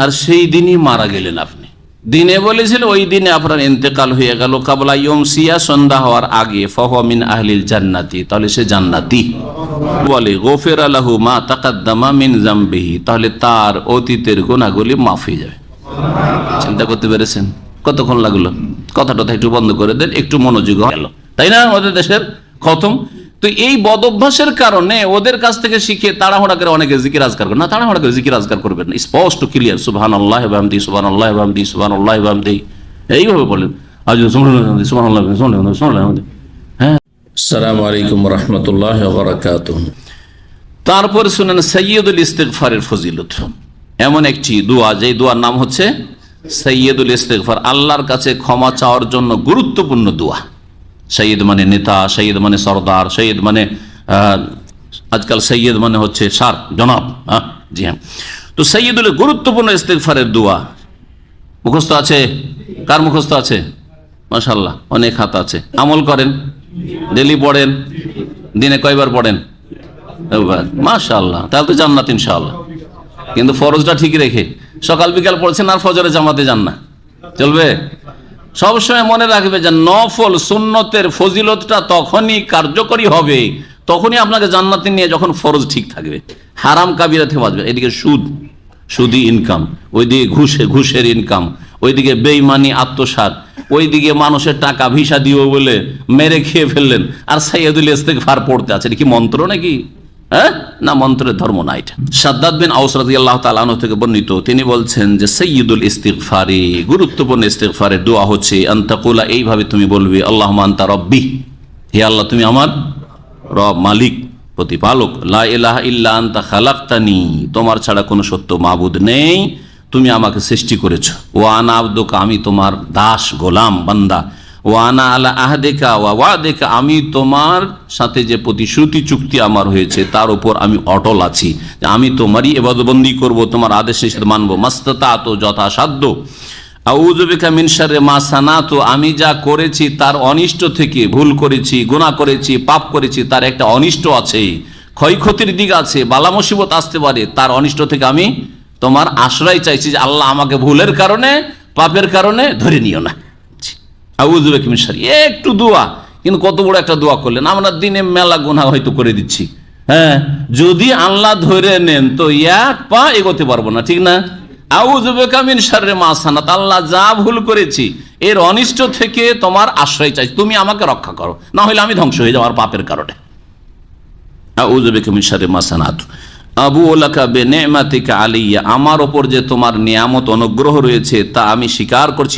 আর সেই দিনই মারা গেলেন আপনি। দিনে বলেছিল, ওই দিনে আপনার ইন্তেকাল হয়ে গেল, কাবলা ইয়মসিয়া, সন্ধ্যা হওয়ার আগে, ফাহুয়া মিন আহলিল জান্নাতি, তাহলে সে জান্নাতি। বলে গফিরা লাহু মা তাকাদ্দামা মিন যামবিহি, তাহলে তার অতীতের গুনাহগুলি মাফ হয়ে যাবে। চিন্তা করতে পেরেছেন? কতক্ষণ লাগলো? কথাটা একটু বন্ধ করে দেন, একটু মনোযোগ গেল, তাই না? আমাদের দেশের খতম। তো এই বদ অভ্যাসের কারণে ওদের কাছ থেকে শিখে তাড়াহুড়া করে অনেকে জিকির আজকার করে না। তাড়াহুড়া করে জিকির আজকার করবেন না, স্পষ্ট ক্লিয়ার, সুবহানাল্লাহি ওয়া বিহামদিহি, সুবহানাল্লাহি ওয়া বিহামদিহি, সুবহানাল্লাহি ওয়া বিহামদিহি, এইভাবে বলেন। আজ সুবহানাল্লাহি সুবহানাল্লাহি সুবহানাল্লাহি। হ্যাঁ, আসসালামু আলাইকুম ওয়া রাহমাতুল্লাহি ওয়া বারাকাতুহু। তারপর শুনেন সাইয়্যিদুল ইস্তিগফারের ফজিলত। এমন একটি দোয়া, যে দোয়ার নাম হচ্ছে সাইয়্যিদুল ইস্তিগফার, আল্লাহর কাছে ক্ষমা চাওয়ার জন্য গুরুত্বপূর্ণ দোয়া। সৈয়দ মানে নেতা, সৈয়দ মানে সর্দার, সৈয়দ মানে আজকাল সৈয়দ মানে হচ্ছে সার, জনাব। জি হ্যাঁ। তো সৈয়দুল গুরুত্বপূর্ণ ইস্তিগফারের দোয়া মুখস্থ আছে? কার মুখস্থ আছে? মাশাআল্লাহ, অনেক হাত আছে। আমল করেন? ডেলি পড়েন? দিনে কয়বার পড়েন? মাশাআল্লাহ, তাহলে তো জান্নাত ইনশাআল্লাহ। কিন্তু ফরজটা ঠিক রেখে সকাল বিকাল পড়ছেন আর ফজরে জামাতে যান না, চলবে? সবসময় মনে রাখবে যে নফল সুন্নতের ফজিলতটা তখনই কার্যকরী হবে, তখনই আপনাকে জান্নাতে নিয়ে, যখন ফরজ ঠিক থাকবে, হারাম কাবিরা থেকে বাঁচবে। এদিকে সুদি ইনকাম, ওইদিকে ঘুষের ইনকাম, ওইদিকে বেঈমানি আত্মসাৎ, ওইদিকে মানুষের টাকা ভিসা দিও বলে মেরে খেয়ে ফেললেন, আর সাইয়্যিদুল ইস্তিগফার পড়তে আছে। এটা কি মন্ত্র নাকি? হ্যাঁ, না, মন্ত্রের ধর্ম না এটা। শাদ্দাদ বিন আওস রাদিয়াল্লাহু তাআলা আনহু থেকে বর্ণিত, তিনি বলছেন যে সাইয়্যিদুল ইস্তিগফারি, গুরুত্বপূর্ণ ইস্তিগফারের দোয়া হচ্ছে আনতাকুলা, এইভাবে তুমি বলবে, আল্লাহুম্মা আনতা রাব্বি, হে আল্লাহ তুমি আমার রব, মালিক, প্রতিপালক। লা ইলাহা ইল্লা আনতা খালাকতানি, তোমার ছাড়া কোনো সত্য মাবুদ নেই, তুমি আমাকে সৃষ্টি করেছো। ওয়া আনা আবদুকা, আমি তোমার দাস, গোলাম, বান্দা। ওয়ানা আলা আহদিকা ওয়া ওয়াদিকা, আমি তোমার সাথে যে প্রতিশ্রুতি চুক্তি আমার হয়েছে তার উপর আমি অটল আছি, যে আমি তোমারই ইবাদতবন্দি করব, তোমার আদেশ নিষেধ মানবো, মাস্তাতাতু, যথাসাধ্য। আউযু বিকা মিন শাররি মা সানাতু, আমি যা করেছি তার অনিষ্ট থেকে, ভুল করেছি, গুনাহ করেছি, পাপ করেছি, তার একটা অনিষ্ট আছে, ক্ষয়ক্ষতির দিক আছে, বালা মুসিবত আসতে পারে, তার অনিষ্ট থেকে আমি তোমার আশ্রয় চাইছি, যে আল্লাহ আমাকে ভুলের কারণে, পাপের কারণে ধরে নিও না। আউযু বিকা মিন শাররি, একটু দোয়া, কিন্তু কত বড় একটা দোয়া করলেন। আমরা দিনে মেলা গুনাহ হয়তো করে দিচ্ছি, হ্যাঁ, যদি আল্লাহ ধরে নেন তো এক পা এগোতে পারবো না, ঠিক না? আউযু বিকা মিন শাররি মা সানাত, আল্লাহ যা ভুল করেছি এর অনিষ্ট থেকে তোমার আশ্রয় চাই, তুমি আমাকে রক্ষা করো, না হলে আমি ধ্বংস হয়ে যাবো আর পাপের কারণে। আউযু বিকা মিন শাররি মা সানাত। আবু লাকা বিনি'মাতিকা আলাইয়া, আমার ওপর যে তোমার নিয়ামত, অনুগ্রহ রয়েছে তা আমি স্বীকার করছি,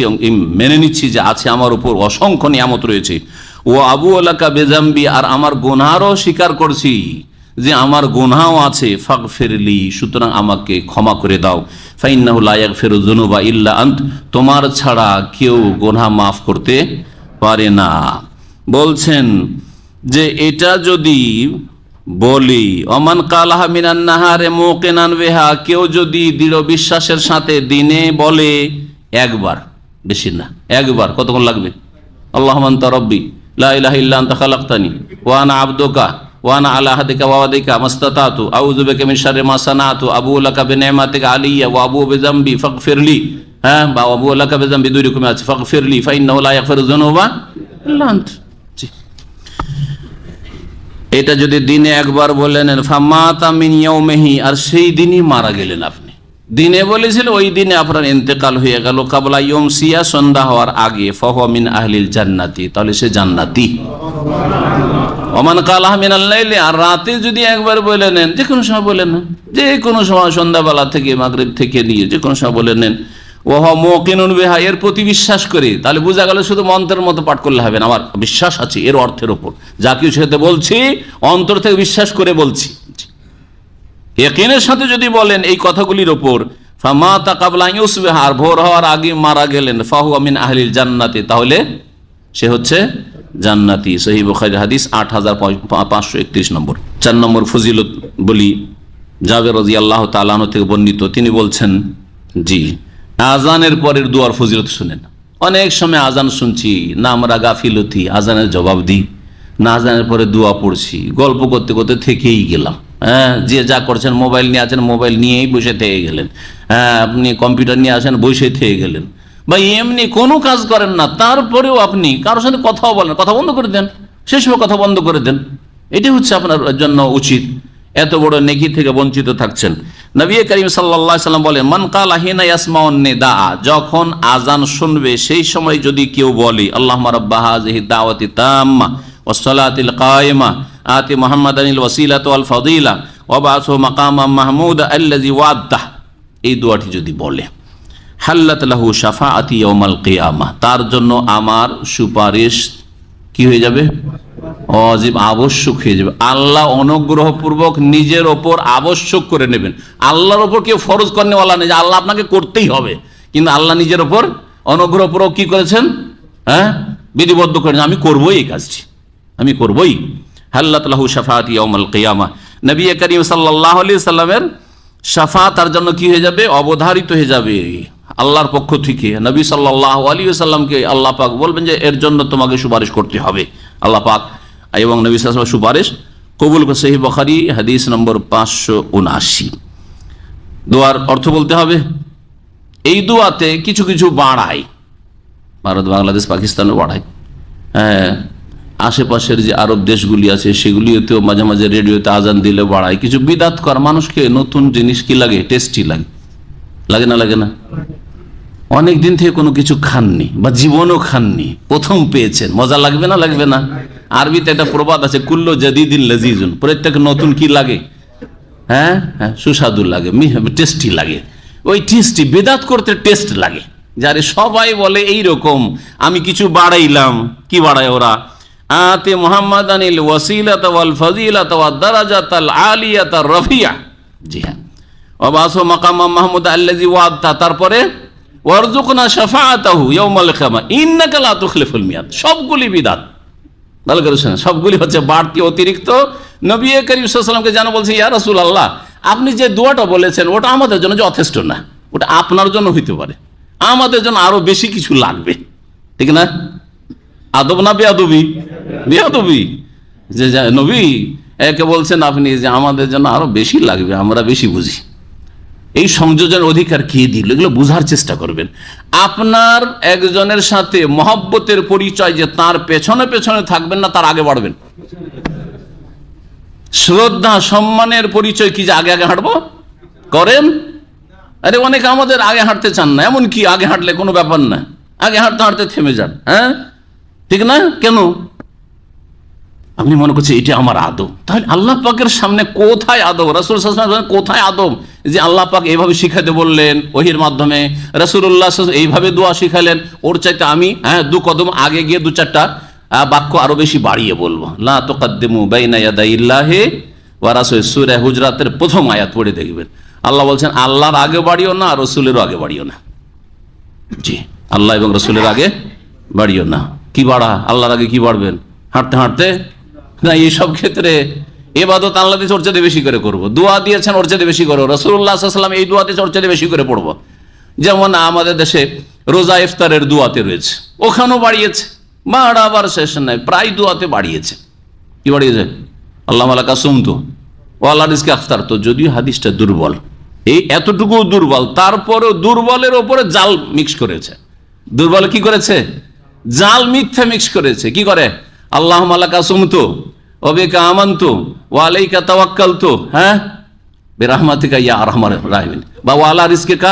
মেনে নিচ্ছি যে আছে আমার উপর অসংখ্য নিয়ামত রয়েছে। ও আবু লাকা বিযামবি, আর আমার গুনাহও স্বীকার করছি যে আমার গুনাহও আছে। ফাগফিরলি, সুতরাং আমাকে ক্ষমা করে দাও। ফাইন্নাহু লা ইয়াগফিরু যুনুবা ইল্লা আন্ত, তোমার ছাড়া কেউ গুনাহ মাফ করতে পারে না। বলছেন যে এটা যদি বলি, অমান কালাহা মিনান নাহারে মুকিনান বিহা, কেউ যদি দৃঢ় বিশ্বাসের সাথে দিনে বলে একবার, বেশি না, একবার, কতক্ষণ লাগবে? আল্লাহুম্মা আনতা রাব্বি লা ইলাহা ইল্লা আনতা খালাকতানি ওয়া আনা আবদুকা ওয়া আনা আলা আহদিকা ওয়া ওয়াদিকা মাস্তাতাতু আউযু বিকা মিন শাররি মা সানাতু আবু লাকা বিনি'মাতিকা আলাইয়া ওয়া আবু বিযামবি ফাগফিরলি। হ্যাঁ, বা আবু লাকা বিযামবি, দুই রকম আছে, ফাগফিরলি ফাইন্নাহু লা ইয়াগফিরু যুনুবা ইল্লা আন্ত। এটা যদি দিনে একবার বলেন, ফামাতা মিন ইয়াউমিহি, আর সেই দিনই মারা গেলেন আপনি। দিনে বলেছিল, ওই দিনে আপনার ইন্তেকাল হয়ে গেল, কাবলা ইয়মসিয়া, সন্ধ্যা হওয়ার আগে, ফাহুয়া মিন আহলিল জান্নাতি, তাহলে সে জান্নাতি। ওমান কালাহা মিনাল লাইলি, আর রাতে যদি একবার বলে নেন, যে কোনো সময় বলে নেন, যে কোনো সময়, সন্ধ্যাবেলা থেকে মাগরিব থেকে নিয়ে যে কোনো সময় বলে নেন, ওয়া মুকিনুন বিহা, এর প্রতি বিশ্বাস করে, তাহলে বোঝা গেল শুধু মন্ত্রের মতো পাঠ করলে হবে না, আমার বিশ্বাস আছে এর অর্থের উপর, যা কিছু সাথে বলছি অন্তর থেকে বিশ্বাস করে বলছি, ইয়াকিনের সাথে যদি বলেন এই কথাগুলির উপর, ফামাতা কাবলা ইউসবিহা, আর ভোর হওয়ার আগে মারা গেলেন, ফাহুয়া মিন আহলিল জান্নাতি, তাহলে সে হচ্ছে জান্নাতি। সহিহ বুখারী হাদিস 8531 নম্বর। 4 নম্বর ফজিলত বলি, জাবের রাদিয়াল্লাহু তাআলা আনহু থেকে বর্ণিত, তিনি বলছেন, জি, আজানের পরের দুয়ার ফজিলত শুনেন। অনেক সময় আজান শুনছি না, আমরা গাফিলতি, আজানের জবাব দিই না, আজানের পরে দোয়া পড়ছি, গল্প করতে করতে থেকেই গেলাম, হ্যাঁ, যে যা করছেন, মোবাইল নিয়ে আছেন, মোবাইল নিয়েই বসে থেকে গেলেন। হ্যাঁ, আপনি কম্পিউটার নিয়ে আসেন, বসে থেকে গেলেন, বা এমনি কোনো কাজ করেন না, তারপরেও আপনি কারোর সাথে কথাও বলেন, কথা বন্ধ করে দেন, সে সময় কথা বন্ধ করে দেন। এটি হচ্ছে আপনার জন্য উচিত। এত বড় নেকি থেকে বঞ্চিত থাকছেন। নবী করিম সাল্লাল্লাহু আলাইহি ওয়াসাল্লাম বলেন, মান কালা হিনা ইয়াসমাউন নিদা, যখন আজান শুনবে সেই সময় যদি কেউ বলে আল্লাহুম্মা রাব্বা হাযিহি দাওয়াতি তাম্মা ওয়াস সালাতিল কায়িমা আতি মুহাম্মাদানিল ওয়াসিলাতা ওয়াল ফাদিলা ওয়া বা'আসহু মাকামান মাহমুদা আল্লাযী ওয়া'আদতা, এই দোয়াটি যদি বলে, হাল্লাত লাহু শাফাআতি ইয়াউমাল কিয়ামাহ, তার জন্য আমার সুপারিশ কি হয়ে যাবে? ওয়াজিব, আবশ্যক হয়ে যাবে। আল্লাহ অনুগ্রহপূর্বক নিজের ওপর আবশ্যক করে নেবেন। আল্লাহর ওপর কেউ ফরজ করেওয়ালা নেই যে আল্লাহ আপনাকে করতেই হবে, কিন্তু আল্লাহ নিজের ওপর অনুগ্রহপূর্বক কি করেছেন? হ্যাঁ, বিধিবদ্ধ করেন, আমি করবোই এই কাজটি, আমি করবোই। হাল্লাত লাহু শাফাআতি ইয়াউমাল কিয়ামাহ, নবী করিম সাল্লাল্লাহু আলাইহি সাল্লামের শাফাআত তার জন্য কি হয়ে যাবে? অবধারিত হয়ে যাবে আল্লাহর পক্ষ থেকে। নবী সাল্লাল্লাহু আলাইহি সাল্লামকে আল্লাহ পাক বলবেন যে এর জন্য তোমাকে সুপারিশ করতে হবে। আল্লাহ পাক এবং নবী সাল্লাল্লাহু আলাইহি ওয়াসাল্লাম সুপারিশ কবুল করে। সহিহ বুখারী হাদিস নম্বর 579। দোয়ার অর্থ বলতে হবে। এই দোয়াতে কিছু কিছু বাড়ায়, ভারত, বাংলাদেশ, পাকিস্তানও বাড়ায়। হ্যাঁ, আশেপাশের যে আরব দেশগুলি আছে সেগুলিতেও মাঝে মাঝে রেডিওতে আজান দিলে বাড়ায়। কিছু বিদাত কর মানুষকে নতুন জিনিস কি লাগে? টেস্টি লাগে, লাগে না? লাগে না? অনেক দিন থেকে কোনো কিছু খাননি বা জীবনও খাননি, প্রথম পেয়েছেন, মজা লাগবে না? লাগবে না? আরবিতে একটা প্রবাদ আছে, কুল্লু জাদিদিন লাজিজুন, প্রত্যেক নতুন কি লাগে? হ্যাঁ হ্যাঁ, সুস্বাদু লাগে, টেস্টি লাগে। ওই টেস্টি বিদাত করতে টেস্ট লাগে। যারে সবাই বলে এই রকম, আমি কিছু বাড়াইলাম। কি বাড়ায় ওরা? আতে মুহাম্মাদানিল ওয়াসিলাতা ওয়াল ফাজিলাতা ওয়াদ দারাজাতাল আলিয়াতা রাফিয়া। জি হ্যাঁ, ওয়া বা'আসহু মাকামান মাহমুদা আল্লাযী ওয়া'আদতা, তারপরে ওয়ারযুকনা শাফাআতাহু ইয়াউমাল কিয়ামা ইন্নাকা লা তুখলিফুল মিয়াদ। সবগুলি বিদাত, ভালো করে শুনেন, সবগুলি হচ্ছে বাড়তি, অতিরিক্ত। নবী করিম সাল্লাল্লাহু আলাইহি ওয়াসাল্লামকে জানা বলছে, ইয়া রাসূলুল্লাহ, আপনি যে দোয়াটা বলেছেন ওটা আমাদের জন্য যথেষ্ট না, ওটা আপনার জন্য হইতে পারে, আমাদের জন্য আরো বেশি কিছু লাগবে। ঠিক না? আদব না বেয়াদবি? বেয়াদবি। যে নবী একে বলছেন আপনি যে আমাদের জন্য আরো বেশি লাগবে, আমরা বেশি বুঝি। এই সংযোজনের অধিকার কে দিল? এগুলো বুঝার চেষ্টা করবেন। আপনার একজনের সাথে মহব্বতের পরিচয় যে তার পেছনে পেছনে থাকবেন না, তার আগে বাড়বেন। শ্রদ্ধা সম্মানের পরিচয় কি যে আগে আগে হাঁটবো করেন? আরে অনেকে আমাদের আগে হাঁটতে চান না, এমন কি আগে হাঁটলে কোনো ব্যাপার না, আগে হাঁটতে হাঁটতে থেমে যান। হ্যাঁ, ঠিক না? কেন? আপনি মনে করছেন এটা আমার আদব। তাহলে আল্লাহ পাকের সামনে কোথায় আদব? রাসূল সাল্লাল্লাহু আলাইহি ওয়াসাল্লাম কোথায় আদব যে আল্লাহ পাক এইভাবে শিখাতে বললেন ওহীর মাধ্যমে, রাসূলুল্লাহ সাল্লাল্লাহু আলাইহি ওয়াসাল্লাম এইভাবে দোয়া শিখালেন, ওর চাইতে আমি দু কদম আগে গিয়ে দু চারটা বাক্য আরো বেশি বাড়িয়ে বলবো। লা তুকাদ্দিমু বাইনা ইয়াদাইল্লাহি ওয়া রাসূলিহি, সূরা হুজরাতের প্রথম আয়াত পড়ে দেখবেন। আল্লাহ বলছেন আল্লাহর আগে বাড়িও না, রাসূলেরও আগে বাড়িও না। জি, আল্লাহ এবং রাসূলের আগে বাড়িও না। কি বাড়া? আল্লাহর আগে কি বাড়বেন হাঁটতে হাঁটতে? না, এইসব ক্ষেত্রে ইবাদত আল্লাহ দিয়ে ওর চাইতে বেশি করে করবো, দোয়া দিয়েছেন ওর চাইতে বেশি করবো, রাসূলুল্লাহ সাল্লাল্লাহু আলাইহি ওয়াসাল্লাম এই দোয়া দিয়েছেন ওর চাইতে বেশি করে পড়বো। যেমন আমাদের দেশে রোজা ইফতারের দোয়াতে রয়েছে, ওখানেও বাড়িয়েছে, বাড়াবার শেষ নাই, প্রায় দোয়াতে বাড়িয়েছে। কি বাড়িয়েছে? আল্লাহ মালাকা সুমতু ও আল্লাহ রিজকে আফতারতু। যদিও হাদিসটা দুর্বল, এই এতটুকু দুর্বল, তারপরেও দুর্বলের ওপরে জাল মিক্স করেছে। দুর্বল কি করেছে? জাল মিথ্যা মিক্স করেছে। কি করে? আল্লাহ মালাকা সুমতু ওয়া বিকা আমানতু ওয়া আলাইকা তাওয়াক্কালতু, হ্যাঁ, বিরহমাতিকা ইয়া আরহামার রাহিমিন, বা ওয়া আলা রিজকিকা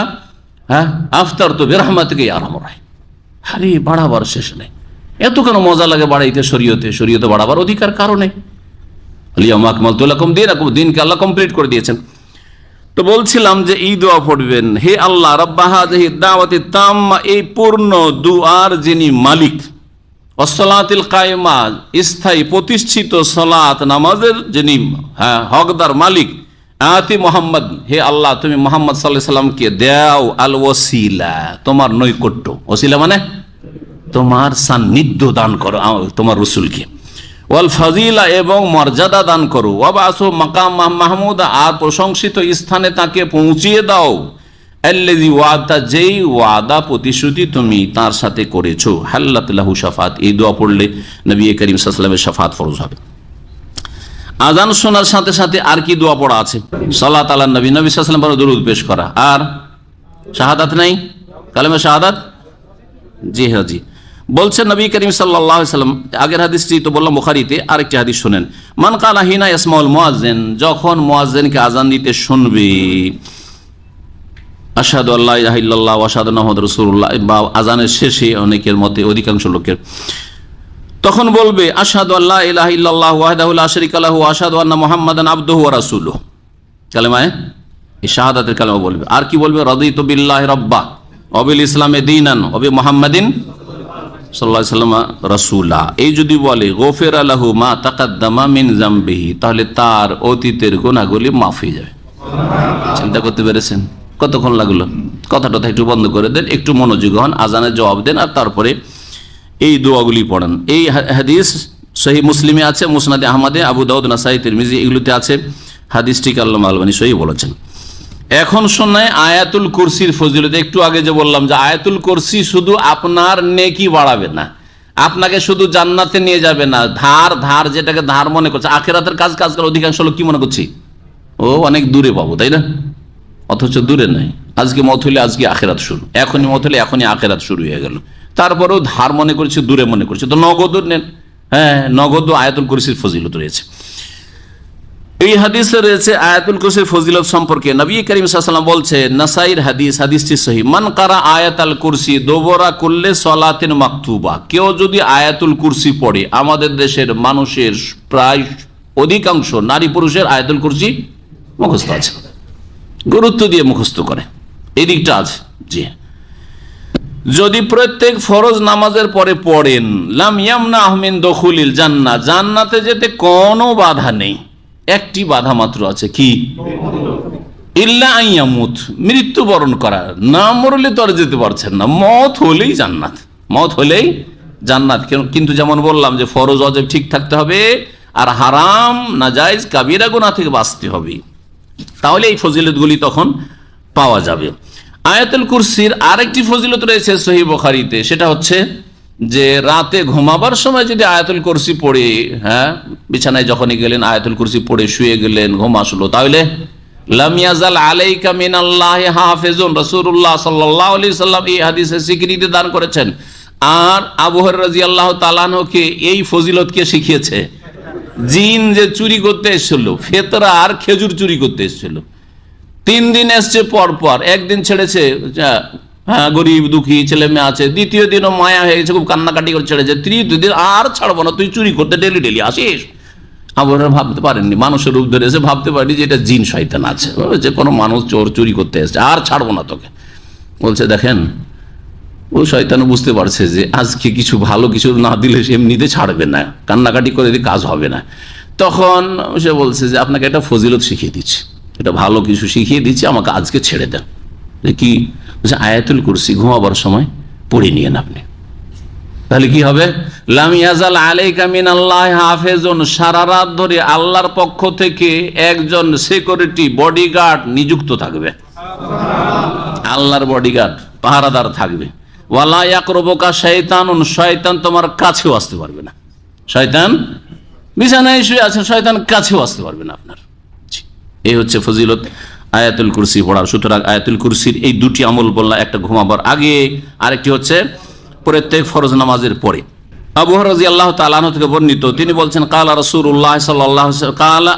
আফতারতু বিরহমাতিকা ইয়া আরহামার রাহিম। আরে বাড়াবার শেষ নেই। এত কেন মজা লাগে বাড়াইতে? শরীয়তে, শরীয়তে বাড়াবার অধিকার কারণে। আলিয়াউমা আকমালতু লাকুম দীনাকুম, দিনকে আল্লাহ কমপ্লিট করে দিয়েছেন। তো বলছিলাম যে এই দোয়া পড়বেন, হে আল্লাহ রাব্বা হাযিহি দাওয়াতি তাম্মা, এই পূর্ণ দুআর যিনি মালিক, ওয়াসসালাতিল কায়মা, স্থায়ী প্রতিষ্ঠিত সালাত নামাজের যিনি হকদার মালিক, আতি মুহাম্মদ, হে আল্লাহ তুমি মুহাম্মদ সাল্লাল্লাহু আলাইহি সাল্লামকে দাও আল ওয়াসিলা, তোমার নৈকট্য, ওসিলা মানে তোমার সান্নিধ্য দান করো তোমার রাসূলকে, ওয়াল ফাজিলা, এবং মর্যাদা দান করো, ওয়া বা'আসহু মাকাম মাহমুদা, আর প্রশংসিত স্থানে তাকে পৌঁছিয়ে দাও, আল্লাযী ওয়া'আদতা, যেই ওয়াদা প্রতিশ্রুতি তুমি তার সাথে করেছো, হাল্লাত লাহু শাফাআত। এই দোয়া পড়লে নবী করিম সাল্লাল্লাহু আলাইহি ওয়াসাল্লামের শাফাআত ফরজ হবে। আজান শোনার সাথে সাথে আর কি দোয়া পড়া আছে? সালাত আলা নবী, নবী সাল্লাল্লাহু আলাইহি ওয়াসাল্লাম পরে দরুদ পেশ করা, আর শাহাদাত নাই, কালেমা শাহাদাত। জি হ্যাঁ, জি। বলছেন নবী করিম সাল্লাল্লাহু আলাইহি ওয়াসাল্লাম, আগের হাদিসটি তো বললাম বুখারীতে, আরেকটি হাদিস শুনেন। মান কালা হিনা ইয়াসমাউল মুয়াজ্জিন, যখন মুয়াজ্জিনকে আজান দিতে শুনবে, আশহাদু আল্লা ইলাহা ইল্লাল্লাহ ওয়া আশহাদু আন্না মুহাম্মাদুর রাসূলুল্লাহ, বা আজানের শেষে অনেকের মতে, অধিকাংশ লোকের, তখন বলবে আশহাদু আল্লা ইলাহা ইল্লাল্লাহ ওয়াহদাহু লা শারীকা লাহু ওয়া আশহাদু আন্না মুহাম্মাদান আবদুহু ওয়া রাসূলুহু, কালেমায়ে এই শাহাদাতের কালেমা বলবে। আর কি বলবে? রাদিতু বিল্লাহি রাব্বা ওয়া বিল ইসলামি দীনান ওয়া বি মুহাম্মাদিন সাল্লাল্লাহু আলাইহি ওয়াসাল্লাম রাসূলা। এই যদি বলে গফিরা লাহু মা তাকাদ্দামা মিন যামবিহি, তাহলে তার অতীতের গুনাহগুলি মাফ হয়ে যাবে। চিন্তা করতে পেরেছেন? কতক্ষণ লাগলো? কথাটা একটু বন্ধ করে দেন, একটু মনোযোগী হন, আজানের জবাব দেন, আর তারপরে এই দোয়াগুলি পড়েন। এই হাদিস সহিহ মুসলিমে আছে, মুসনাদে আহমদে, আবু দাউদ, নাসাই, তিরমিজি, এগুলোতে আছে। হাদিসটিকে আল্লামা আলবানী সহিহ বলেছেন। এখন শোনায় আয়াতুল কুরসির ফজিলত। একটু আগে যে বললাম যে আয়াতুল কুরসি শুধু আপনার নেকি বাড়াবে না, আপনাকে শুধু জান্নাতে নিয়ে যাবে না, ধার যেটাকে ধার মনে করছে, আখিরাতের কাজ করে অধিকাংশ লোক কি মনে করছি, ও অনেক দূরে পাবো, তাই না? অথচ দূরে নাই। আজকে মত হলে আজকে আখিরাত শুরু, এখনই মত হলে এখনই আখিরাত শুরু হয়ে গেল। তারপরেও ধার মনে করছে, দূরে মনে করছে, তো নগদ নেন। হ্যাঁ, নগদ আয়াতুল কুরসির ফজিলত রয়েছে। এই হাদিসে রয়েছে আয়াতুল কুরসির ফজিলত সম্পর্কে। নবী করিম সাল্লাল্লাহু আলাইহি ওয়াসাল্লাম বলছে, নাসাইর হাদিস, হাদিসটি সহিহ, মান কারা আয়াতুল কুরসি দুবরা কুল্লি সালাতিন মাকতুবা, কেউ যদি আয়াতুল কুরসি পড়ে, আমাদের দেশের মানুষের প্রায় অধিকাংশ নারী পুরুষের আয়াতুল কুরসি মুখস্থ আছে, গুরুত্ব দিয়ে মুখস্থ করে, এই দিকটা আছে। জি, যদি প্রত্যেক ফরজ নামাজের পরে পড়েন, লাম ইয়ামনাহু মিন দুখুলিল জান্নাহ, জান্নাতে যেতে কোনো বাধা নেই। একটি বাধা মাত্র আছে, কি? ইল্লা আইয়ামুত, মৃত্যুবরণ করা, না মরলে তো আর যেতে পারছেন না, মত হলেই জান্নাত, মত হলেই জান্নাত। কিন্তু যেমন বললাম যে ফরজ ওয়াজিব ঠিক থাকতে হবে, আর হারাম নাজায়েজ কাবিরা গুনাহ থেকে বাঁচতে হবে, তাহলে এই ফজিলতগুলি তখন পাওয়া যাবে। আয়াতুল কুরসির আরেকটি ফজিলত রয়েছে সহিহ বুখারীতে, সেটা হচ্ছে যে রাতে ঘুমাবার সময় যদি আয়াতুল কুরসি পড়ে, হ্যাঁ, বিছানায় যখনই গেলেন আয়াতুল কুরসি পড়ে শুয়ে গেলেন, ঘুম আসলো, তাহলে লাম ইয়াজাল আলাইকা মিনাল্লাহি হাফিজুন, রাসূলুল্লাহ সাল্লাল্লাহু আলাইহি সাল্লাম এই হাদিসে স্বীকৃতি দান করেছেন। আর আবু হুরায়রা রাদিয়াল্লাহু তাআলা আনহুকে এই ফজিলত কে শিখিয়েছে? জিন যে চুরি করতে এসেছিল, ফেতরা আর খেজুর চুরি করতে এসেছিল, 3 দিন এসছে পর পর, একদিন ছেড়েছে, হ্যাঁ, গরিব দুঃখী ছেলে মেয়ে আছে, দ্বিতীয় দিনও মায়া হয়ে গেছে, খুব কান্নাকাটি করে ছেড়েছে, তৃতীয় দিন আর ছাড়বো না, তুই চুরি করতে ডেলি আসিস। আবার ভাবতে পারেননি, মানুষের রূপ ধরে এসে ভাবতে পারেনি যে এটা জিন শয়তান আছে, যে কোনো মানুষ চুরি করতে এসছে, আর ছাড়বো না তোকে। বলছে দেখেন, ও শয়তান বুঝতে পারছে যে আজকে কিছু ভালো কিছু না দিলে সে এমনিতে ছাড়বে না, কান্নাকাটি করে দিয়ে কাজ হবে না। তখন সে বলছে যে আপনাকে একটা ফজিলত শিখিয়ে দিচ্ছি, এটা ভালো কিছু শিখিয়ে দিচ্ছি, আমাকে আজকে ছেড়ে দেন। কি? আয়াতুল কুরসি ঘুমাবার সময় পড়ে নিয়েন আপনি, তাহলে কি হবে? লাম ইয়াজাল আলাইকা মিনাল্লাহি হাফিজুন, সারা রাত ধরে আল্লাহর পক্ষ থেকে একজন সিকিউরিটি বডিগার্ড নিযুক্ত থাকবে, আল্লাহর বডিগার্ড পাহারাদার থাকবে। ওয়ালা ইয়াকরুবুকা শাইতানুন, শয়তান তোমার কাছেও আসতে পারবে না, শয়তান বিছানায় শুয়ে আছে, শয়তান কাছেও আসতে পারবে না আপনার। এই হচ্ছে ফজিলত আয়াতুল কুরসি পড়ার। সুতরাং আয়াতুল কুরসির এই দুটি আমল বললাম, একটা ঘুমাবার আগে, আরেকটি হচ্ছে প্রত্যেক ফরজ নামাজের পরে। আবু হুরায়রা রাদিয়াল্লাহু তাআলা আনহু থেকে বর্ণিত, তিনি বলছেন, কালা রাসূলুল্লাহ সাল্লাল্লাহু আলাইহি ওয়াসাল্লাম, কালা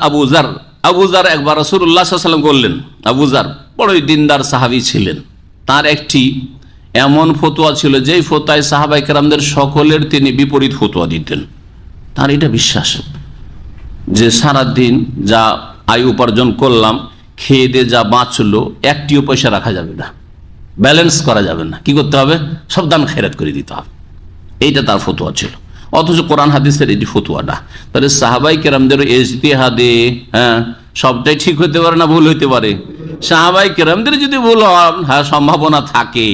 আবু যার একবার রাসূলুল্লাহ সাল্লাল্লাহু আলাইহি ওয়াসাল্লাম বললেন, আবু যার বড়ই দিনদার সাহাবী ছিলেন, তার একটি এমন ফতোয়া ছিল যেই ফতোয়ায় সাহাবায়ে কেরামদের সকলের তিনি বিপরীত ফতোয়া দিতেন। তার এটা বিশ্বাস যে সারাদিন যা আয় উপার্জন করলাম, খেয়ে দিয়ে যা বাঁচলো, একটিও পয়সা রাখা যাবে না, ব্যালেন্স করা যাবে না, কি করতে হবে? সব দান খেরাত করে দিতে হবে, এইটা তার ফতোয়া ছিল। অথচ কোরআন হাদিসের এটি ফতোয়া না। তাহলে সাহাবাই কেরামদের ইজতিহাদে, হ্যাঁ, সবটাই ঠিক হতে পারে না, ভুল হইতে পারে। সাহাবাই কেরামদের যদি ভুল হওয়ার, হ্যাঁ, সম্ভাবনা থাকে,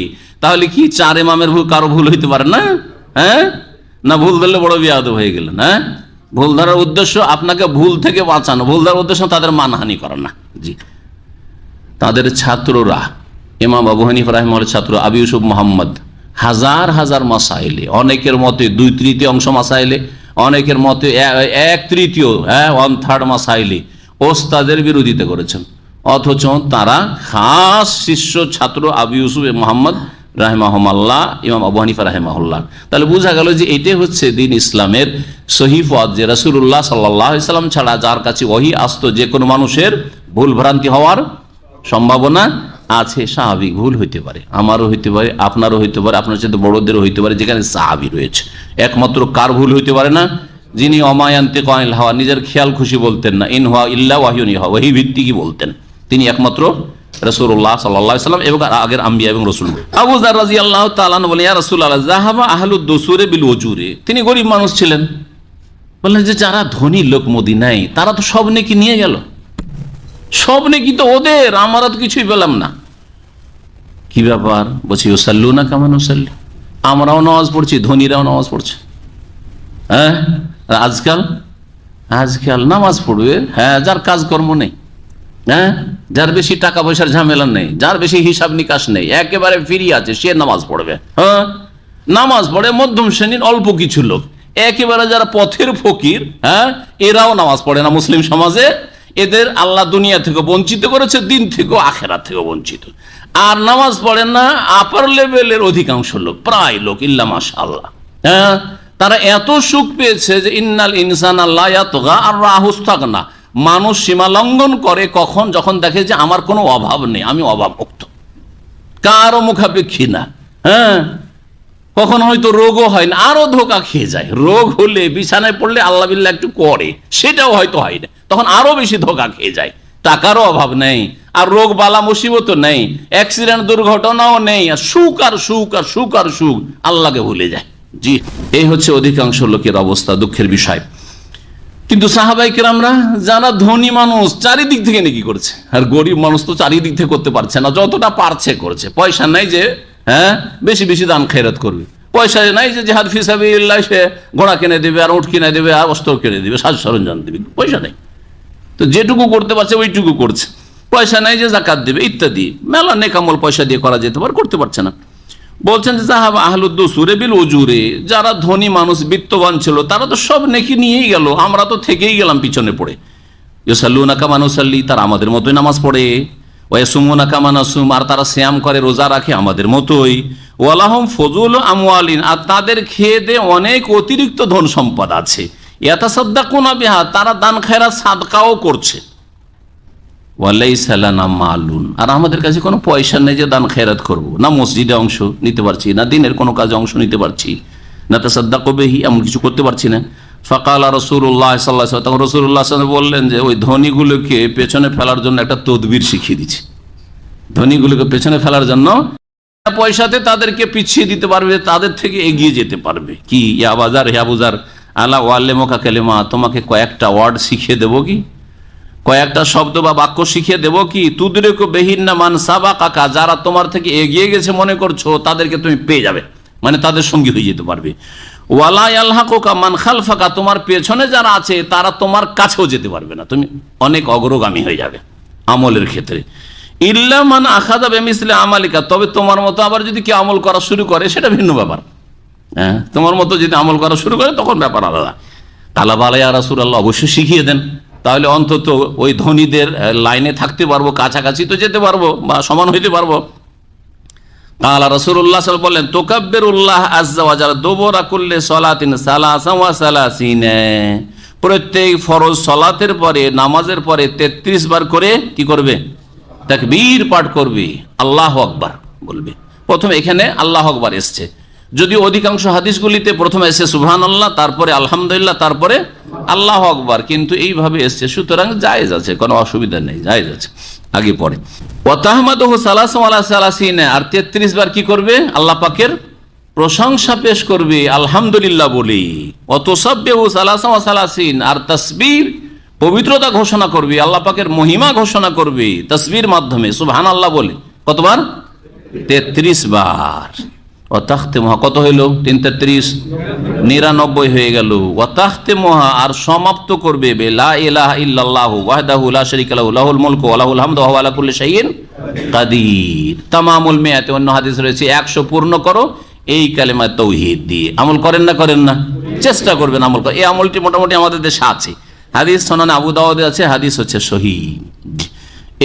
তাহলে কি 4 ইমামের ভুল কারো ভুল হইতে পারে না? হ্যাঁ, না ভুল ধরলে বড় বিয়াদব হয়ে গেলেন। হ্যাঁ, ভুল ধরার উদ্দেশ্য আপনাকে ভুল থেকে বাঁচানো, ভুল ধরার উদ্দেশ্য তাদের মানহানি করা না। জি, তাদের ছাত্ররা, ইমাম আবু হানিফা রাহিমাহুল্লাহর ছাত্র আবু ইউসুফ মুহাম্মদ, হাজার হাজার মাসাইলে, অনেকের মতে 2/3 মাসাইলে, অনেকের মতে 1/3 1/3 মাসাইলি ওস্তাদের বিরোধিতা করেছেন, অথচ তারা খাস শিষ্য ছাত্র আবু ইউসুফ মুহাম্মদ রাহিমাহুল্লাহ, ইমাম আবু হানিফা রাহিমাহুল্লাহ। তাহলে বোঝা গেল যে এটাই হচ্ছে দিন ইসলামের সহিহ পথ, যে রাসূলুল্লাহ সাল্লাল্লাহু আলাইহি সাল্লাম ছাড়া যার কাছে ওহী আসতো যে কোনো মানুষের ভুল ভ্রান্তি হওয়ার সম্ভাবনা আছে। স্বাভাবিক ভুল হইতে পারে, আমারও হইতে পারে, আপনারও হইতে পারে, আপনার সাথে বড়দেরও হইতে পারে, যেখানে সাহাবী রয়েছে। একমাত্র কার ভুল হইতে পারে না? যিনি অমায়ান্তে কয়ল হাওয়া, নিজের খেয়াল খুশি বলতেন না, ইন হুয়া ইল্লা ওয়াহিয়ুন ইউহা, ওহী ভিত্তিকই বলতেন, তিনি একমাত্র রাসূলুল্লাহ সাল্লাল্লাহু আলাইহি সাল্লাম এবং আগের আম্বিয়া এবং রাসূল। আবু যার রাদিয়াল্লাহু তাআলা আনহু বলেন, ইয়া রাসূলুল্লাহ যাহাবা আহলুদ দুসুরি বিল উজুরি, তিনি গরীব মানুষ ছিলেন। বললেন যে যারা ধনী লোক মদিনায়, তারা তো সব নেকি নিয়ে গেল, সব নেকি তো ওদের, আমরা তো কিছুই পেলাম না। কি ব্যাপার? বলছি ইউসাল্লুনা কামা নুসাল্লি, আমরাও নামাজ পড়ছি, ধনীরাও নামাজ পড়ছে। হ্যাঁ, আজকাল নামাজ পড়বে যার কাজকর্ম নেই, যার বেশি টাকা পয়সার ঝামেলা নেই, যার বেশি হিসাব নিকাশ নেই, একেবারে ফ্রি আছে, সে নামাজ পড়বে। নামাজ পড়ে মধ্যম শ্রেণীর অল্প কিছু লোক। একেবারে যারা পথের ফকির, এরাও নামাজ পড়ে না মুসলিম সমাজে। এদের আল্লাহ দুনিয়া থেকে বঞ্চিত করেছে, দিন থেকে আখেরাত থেকে বঞ্চিত। আর নামাজ পড়ে না আপার লেভেলের অধিকাংশ লোক, প্রায় লোক, ইল্লা মাশাআল্লাহ। তারা এত সুখ পেয়েছে যে ইন্নাল ইনসানা লা ইয়াতগা আর রাহুস্তাগনা, মানুষ সীমা লঙ্ঘন করে কখন? যখন দেখে যে আমার কোনো অভাব নেই, আমি অভাব মুক্ত, কারো মুখাপেক্ষী না। কখন হয়তো রোগও হয় না, আরো ধোকা খেয়ে যায়। রোগ হলে বিছানায় পড়লে আল্লাহ বিল্লাহ একটু করে, সেটাও হয়তো হয় না, তখন আরো বেশি ধোকা খেয়ে যায়। টাকারও অভাব নেই, আর রোগ বালা মুসিবতও নেই, অ্যাক্সিডেন্ট দুর্ঘটনাও নেই, আর সুখ আর সুখ আর সুখ আর সুখ, আল্লাহকে ভুলে যায়। জি, এই হচ্ছে অধিকাংশ লোকের অবস্থা, দুঃখের বিষয়। কিন্তু সাহাবায়ে কেরামরা যারা ধনী মানুষ চারিদিক থেকে নেকি করছে, আর গরিব মানুষ তো চারিদিক থেকে করতে পারছে না, যতটা পারছে করছে। পয়সা নাই যে বেশি বেশি দান খেরাত করবে, পয়সা নাই যে জিহাদ ফি সাবিলিল্লাহ সে ঘোড়া কিনে দেবে, আর উট কিনে দেবে, আর অস্ত্র কিনে দেবে, সাজ সরঞ্জাম দেবে, পয়সা নেই তো যেটুকু করতে পারছে ওইটুকু করছে। পয়সা নাই যে যাকাত দেবে ইত্যাদি, মেলা নেকামল পয়সা দিয়ে করা যেতে পারে, করতে পারছে না। বলছেন যে যাহাবা আহলুদ দুসুরি বিল উজুরি, যারা ধনী মানুষ বিত্তবান ছিল তারা তো সব নেকি নিয়েই গেল, আমরা তো থেকেই গেলাম পিছনে পড়ে। ইউসাল্লুনা কামা নুসাল্লি, তারা আমাদের মতোই নামাজ পড়ে। ওয়াসুমুনা কামা নাসুম, আর তারা সিয়াম করে, রোজা রাখে আমাদের মতোই। ওয়ালাহুম ফজুল আমওয়ালিন, আর তাদের খেয়ে দে অনেক অতিরিক্ত ধন সম্পদ আছে। ইয়াতাসাদ্দাকুনা বিহা, তারা দান খায়রাত সাদকাও করছে। ওয়ালাইসা লানা মালুন, আর আমাদের কাছে কোনো পয়সা নেই যে দান খেরাত করব, না মসজিদে অংশ নিতে পারছি, না দিনের কোনো কাজে অংশ নিতে পারছি, না তাসাদ্দাকু বিহি, এমন কিছু করতে পারছি না। ফাকালা রাসূলুল্লাহ সাল্লাল্লাহু আলাইহি ওয়াসাল্লাম, তখন রাসূলুল্লাহ সাল্লাল্লাহু আলাইহি ওয়াসাল্লাম বললেন যে ওই ধনীগুলোকে পেছনে ফেলার জন্য একটা তদবির শিখিয়ে দিচ্ছি। ধনীগুলোকে পেছনে ফেলার জন্য পয়সাতে তাদেরকে পিছিয়ে দিতে পারবে, তাদের থেকে এগিয়ে যেতে পারবে। কি ইয়া বাজার হে আবুজার আলা ওয়াল্লিমুকা কালিমা, তোমাকে কয়েকটা ওয়ার্ড শিখিয়ে দেবো কি, কয়েকটা শব্দ বা বাক্য শিখিয়ে দেবো কি, তুদরিকু বিহিন্না মান সাবাকাকা, যারা তোমার থেকে এগিয়ে গেছে মনে করছো তাদেরকে তুমি পেয়ে যাবে, মানে তাদের সঙ্গী হয়ে যেতে পারবে। ওয়ালা ইয়ালহাকুকা মান খালফাকা, তোমার পেছনে যারা আছে তারা তোমার কাছেও যেতে পারবে না, তুমি অনেক অগ্রগামী হয়ে যাবে আমলের ক্ষেত্রে। ইল্লা মান আখাযা বিমিসলি আমালিকা, তবে তোমার মতো আবার যদি কেউ আমল করা শুরু করে সেটা ভিন্ন ব্যাপার। তোমার মতো যদি আমল করা শুরু করে তখন ব্যাপার আলাদা। কালা বালা ইয়া রাসূলুল্লাহ, অবশ্যই শিখিয়ে দেন, তাহলে অন্তত ওই ধনীদের লাইনে থাকতে পারবো, কাছাকাছি তো যেতে পারবো বা সমান হইতে পারবো। কালা রাসূলুল্লাহ সাল্লাল্লাহু আলাইহি ওয়াসাল্লাম বললেন, তুকাব্বিরুল্লাহ আযজা ওয়া জাল্লা দুবুরা কুল্লি সালাতিন সালাসা ওয়া সালাসিনা, প্রত্যেক ফরজ সালাতের পরে, নামাজের পরে 33 বার করে কি করবে? তাকবীর পাঠ করবে, আল্লাহু আকবার বলবে। প্রথমে এখানে আল্লাহু আকবার এসছে, যদি অধিকাংশ হাদিসগুলিতে প্রথমে এসে সুবহানাল্লাহ, তারপরে আলহামদুলিল্লাহ, তারপরে আল্লাহু আকবার, কিন্তু এইভাবে এসছে, সুতরাং জায়েজ আছে, কোনো অসুবিধা নেই, জায়েজ আছে, আগে পরে। ওয়া তাহমাদুহু সালাসা ওয়া সালাসিনা, আর 33 বার কি করবে? আল্লাহ পাকের প্রশংসা পেশ করবে আলহামদুলিল্লাহ বলি। ওয়া তুসাব্বিহু সালাসা ওয়া সালাসিন, আর তাসবিহ পবিত্রতা ঘোষণা করবে, আল্লাহ পাকের মহিমা ঘোষণা করবে তাসবিহর মাধ্যমে, সুবহানাল্লাহ বলে। কতবার? 33 বার। ওয়াতাখতিমুহা, কত হইল? 3 33 99 হয়ে গেল। ওয়াতাখতিমুহা, আর সমাপ্ত করবে লা ইলাহা ইল্লাল্লাহু ওয়াহদাহু লা শারীকা লাহু লাহুল মুলকু ওয়া লাহুল হামদু ওয়া হুয়া আলা কুল্লি শাইইন কাদির। তামামুল মিয়াত, অন্য হাদিস রয়েছে 100 পূর্ণ করো, এই কালেমা তাওহীদ দিয়ে। আমল করেন না? করেন না? চেষ্টা করবেন আমল করেন। এই আমলটি মোটামুটি আমাদের দেশে আছে, হাদিস সুনান আবু দাউদে আছে, হাদিস হচ্ছে সহিহ।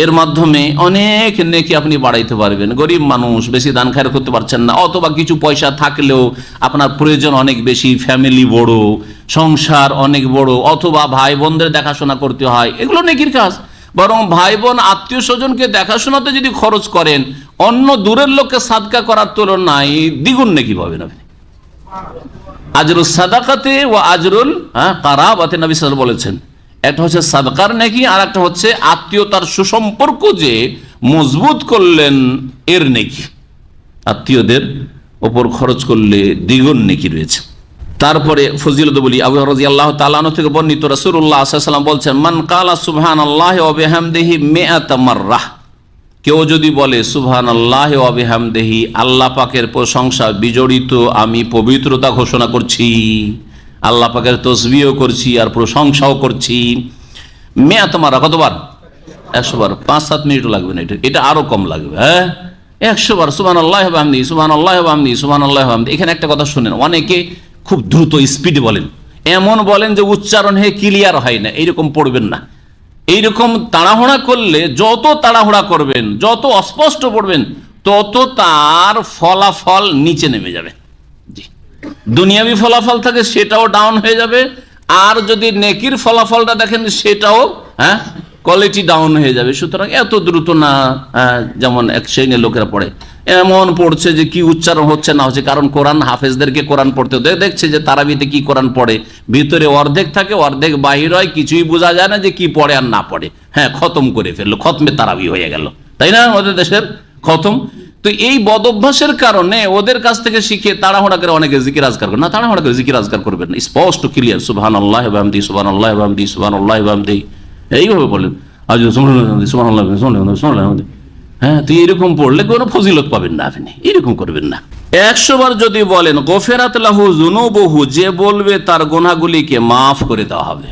এর মাধ্যমে অনেক নেকি আপনি বাড়াইতে পারবেন। গরিব মানুষ, বেশি দান খায়র করতে পারছেন না, অথবা কিছু পয়সা থাকলেও আপনার প্রয়োজন অনেক বেশি, ফ্যামিলি বড়, সংসার অনেক বড়, অথবা ভাই বোনদের দেখাশোনা করতে হয়, এগুলো নেকির কাজ। বরং ভাই বোন আত্মীয় স্বজনকে দেখাশোনাতে যদি খরচ করেন, অন্য দূরের লোককে সাদকা করার তুলনায় দ্বিগুণ নেকি পাবেন আপনি। আজরুল সাদাকাতে ও আজরুল কারাবাতে নবী সাল্লাল্লাহু আলাইহি ওয়াসাল্লাম বলেছেন, একটা হচ্ছে সাদকার নেকি, আর একটা হচ্ছে আত্মীয়তার সুসম্পর্ক যে মজবুত করলেন এর নেকি। আত্মীয়দের ওপর খরচ করলে দ্বিগুণ নেকি রয়েছে। তারপরে ফজিলত বলি, আবু হুরায়রা রাদিয়াল্লাহু তাআলা আনহু থেকে বর্ণিত, রাসূলুল্লাহ সাল্লাল্লাহু আলাইহি ওয়াসাল্লাম বলছেন, মান কালা সুবহানাল্লাহি ওয়া বিহামদিহি মিআতা মাররাহ, কেউ যদি বলে সুবহানাল্লাহি ওয়া বিহামদিহি, আল্লাহ পাকের প্রশংসা বিজড়িত আমি পবিত্রতা ঘোষণা করছি, আল্লাহ পাকের তাসবিহও করছি আর প্রশংসাও করছি, মিআতা মাররা, কতবার? 100 বার। 5-7 মিনিটও লাগবে না, এটা আরো কম লাগবে। হ্যাঁ, 100 বার সুবহানাল্লাহি ওয়া বিহামদিহি, সুবহানাল্লাহি ওয়া বিহামদিহি, সুবহানাল্লাহি ওয়া বিহামদিহি। এখানে একটা কথা শুনেন, অনেকে খুব দ্রুত স্পিডে বলেন, এমন বলেন যে উচ্চারণ হয়ে ক্লিয়ার হয় না, এইরকম পড়বেন না। এইরকম তাড়াহুড়া করলে, যত তাড়াহুড়া করবেন, যত অস্পষ্ট পড়বেন, তত তার ফলাফল নিচে নেমে যাবে। জি, দুনিয়াবি ফলাফল থাকে সেটাও ডাউন হয়ে যাবে, আর যদি নেকির ফলাফলটা দেখেন সেটাও কোয়ালিটি ডাউন হয়ে যাবে। সুতরাং এত দ্রুত না, যেমন এক শ্রেণীর লোকেরা পড়ে, এমন পড়ছে যে কি উচ্চারণ হচ্ছে না হচ্ছে। কারণ কোরআন হাফেজদেরকে কোরআন পড়তে দেখছে যে তারাবিতে কি কোরআন পড়ে, ভিতরে অর্ধেক থাকে, অর্ধেক বাহির হয়, কিছুই বোঝা যায় না যে কি পড়ে আর না পড়ে। হ্যাঁ, খতম করে ফেললো, খতমে তারাবি হয়ে গেল, তাই না? ওদের দেশের খতম। তো এই বদ অভ্যাসের কারণে ওদের কাছ থেকে শিখে তাড়াহুড়া করে অনেকে জিকির আজকার করে না। তাড়াহুড়া করে জিকির আজকার করবেন না, স্পষ্ট ক্লিয়ার সুবহানাল্লাহি ওয়া বিহামদিহি, সুবহানাল্লাহি ওয়া বিহামদিহি, সুবহানাল্লাহি ওয়া বিহামদিহি, এইভাবে বলেন। আজ সুবহানাল্লাহি ওয়া বিহামদিহি। হ্যাঁ, তো এরকম পড়লে কোনো ফজিলত পাবেন না, আপনি এরকম করবেন না। 100 বার যদি বলেন গফিরাত লাহু যুনুবুহু, যে বলবে তার গুনাহগুলিকে মাফ করে দেওয়া হবে।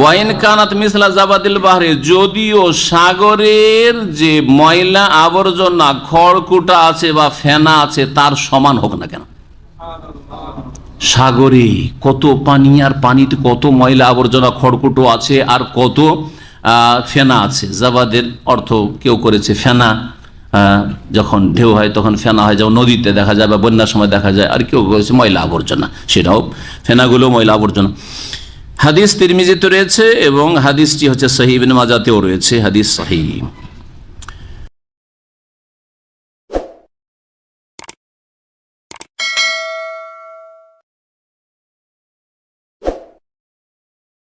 ওয়াইন কানাত মিসলা জাবাদিল বাহরে, যদিও সাগরের যে ময়লা আবর্জনা খড়কুটা আছে বা ফেনা আছে তার সমান হোক না কেন। সাগরে কত পানি, আর পানিতে কত ময়লা আবর্জনা খড়কুটো আছে, আর কত ফেনা আছে। জাবাদের অর্থ কেউ করেছে ফেনা, যখন ঢেউ হয় তখন ফেনা হয়, যেমন নদীতে দেখা যায় বা বন্যার সময় দেখা যায়। আর কেউ করেছে ময়লা আবর্জনা, সেটাও ফেনাগুলো ময়লা আবর্জনা। হাদিস তিরমিজিতে রয়েছে এবং হাদিসটি হচ্ছে সহিহ, ইবনে মাজাতেও রয়েছে, হাদিস সহিহ।